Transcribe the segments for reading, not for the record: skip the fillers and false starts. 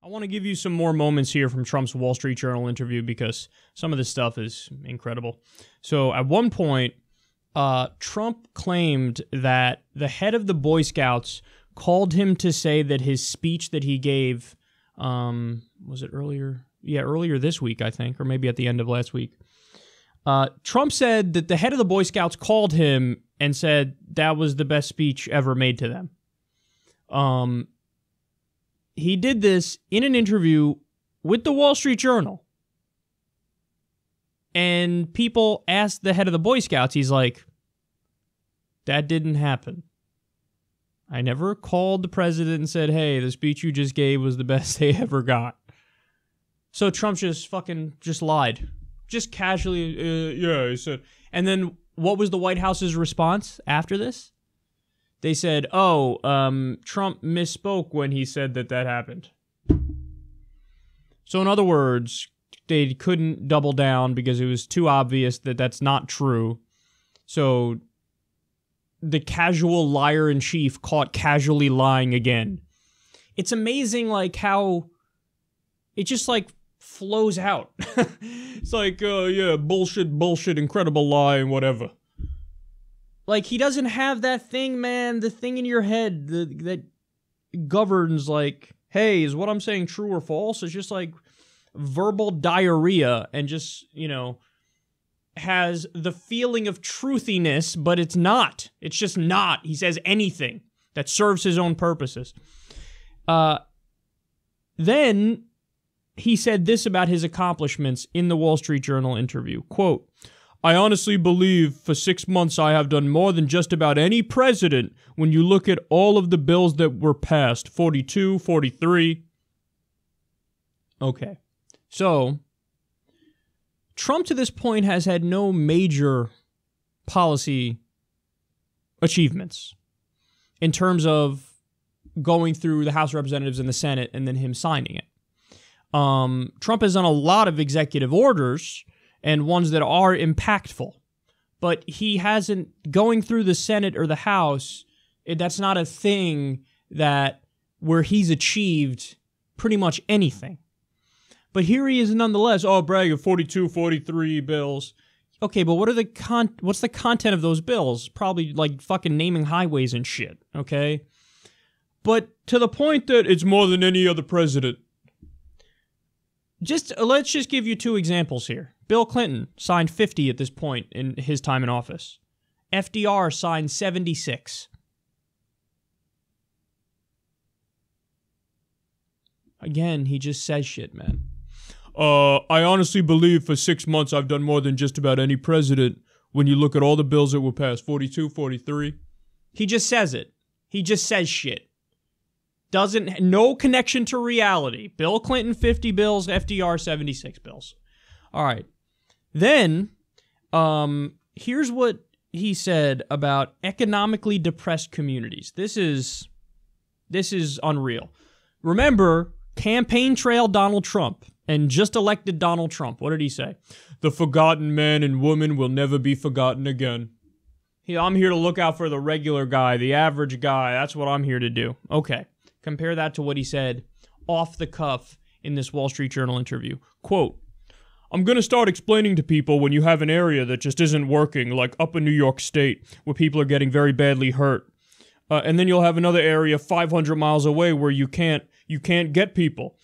I want to give you some more moments here from Trump's Wall Street Journal interview because some of this stuff is incredible. So at one point, Trump claimed that the head of the Boy Scouts called him to say that his speech that he gave, was it earlier? Yeah, earlier this week, I think, or maybe at the end of last week. Trump said that the head of the Boy Scouts called him and said that was the best speech ever made to them. He did this in an interview with the Wall Street Journal. And people asked the head of the Boy Scouts, he's like, that didn't happen. I never called the president and said, hey, the speech you just gave was the best they ever got. So Trump just lied. Just casually, yeah, he said. And then what was the White House's response after this? They said, oh, Trump misspoke when he said that happened. So in other words, they couldn't double down because it was too obvious that that's not true. So the casual liar-in-chief caught casually lying again. It's amazing, like, how it just, like, flows out. It's like, yeah, bullshit, incredible lie, and whatever. Like, he doesn't have that thing, man, the thing in your head that governs, like, hey, is what I'm saying true or false? It's just, like, verbal diarrhea and just, you know, has the feeling of truthiness, but it's not. It's just not. He says anything that serves his own purposes. Then he said this about his accomplishments in the Wall Street Journal interview. Quote, I honestly believe for 6 months I have done more than just about any president when you look at all of the bills that were passed. 42, 43. Okay. So, Trump to this point has had no major policy achievements in terms of going through the House of Representatives and the Senate and then him signing it. Trump has done a lot of executive orders and ones that are impactful. But he hasn't, going through the Senate or the House, that's not a thing where he's achieved pretty much anything. But here he is nonetheless, bragging 42, 43 bills. Okay, but what's the content of those bills? Probably like fucking naming highways and shit, okay? But to the point that it's more than any other president. Let's just give you two examples here. Bill Clinton signed 50 at this point in his time in office. FDR signed 76. Again, he just says shit, man. I honestly believe for 6 months I've done more than just about any president when you look at all the bills that were passed. 42, 43. He just says it. He just says shit. No connection to reality. Bill Clinton, 50 bills. FDR, 76 bills. All right. Then, here's what he said about economically depressed communities. This is unreal. Remember, campaign trail Donald Trump and just elected Donald Trump. What did he say? The forgotten man and woman will never be forgotten again. I'm here to look out for the regular guy, the average guy. That's what I'm here to do. Okay. Compare that to what he said off the cuff in this Wall Street Journal interview. Quote, I'm going to start explaining to people when you have an area that just isn't working, like up in New York State, where people are getting very badly hurt. And then you'll have another area 500 miles away where you can't get people.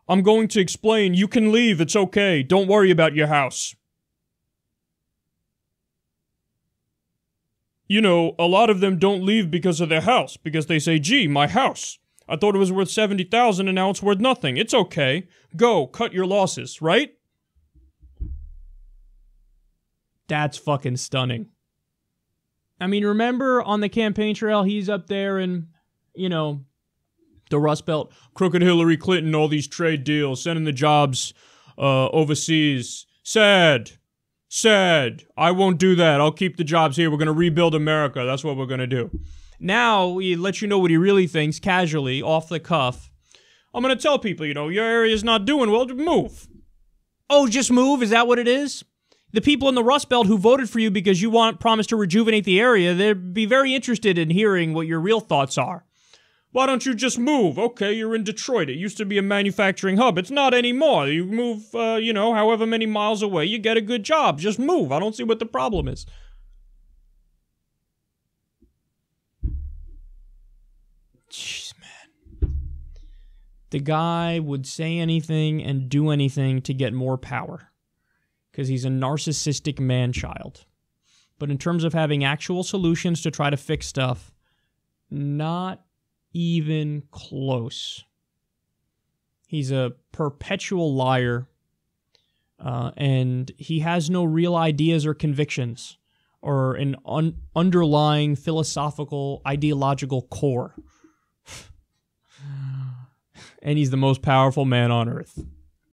I'm going to explain, you can leave, it's okay, don't worry about your house. You know, a lot of them don't leave because of their house, because they say, gee, my house. I thought it was worth $70,000 and now it's worth nothing. It's okay. Go, cut your losses, right? That's fucking stunning. I mean, remember on the campaign trail, he's up there in, you know, the Rust Belt. Crooked Hillary Clinton, all these trade deals, sending the jobs overseas. Sad. I won't do that. I'll keep the jobs here. We're going to rebuild America. That's what we're going to do. Now, he lets you know what he really thinks, casually, off the cuff. I'm going to tell people, you know, your area's not doing well, move. Oh, just move? Is that what it is? The people in the Rust Belt who voted for you because you promised to rejuvenate the area, they'd be very interested in hearing what your real thoughts are. Why don't you just move? Okay, you're in Detroit. It used to be a manufacturing hub. It's not anymore. You move, however many miles away, you get a good job. Just move. I don't see what the problem is. Jeez, man. The guy would say anything and do anything to get more power because he's a narcissistic man-child. But in terms of having actual solutions to try to fix stuff, not even close. He's a perpetual liar, and he has no real ideas or convictions or an underlying philosophical, ideological core. And he's the most powerful man on earth.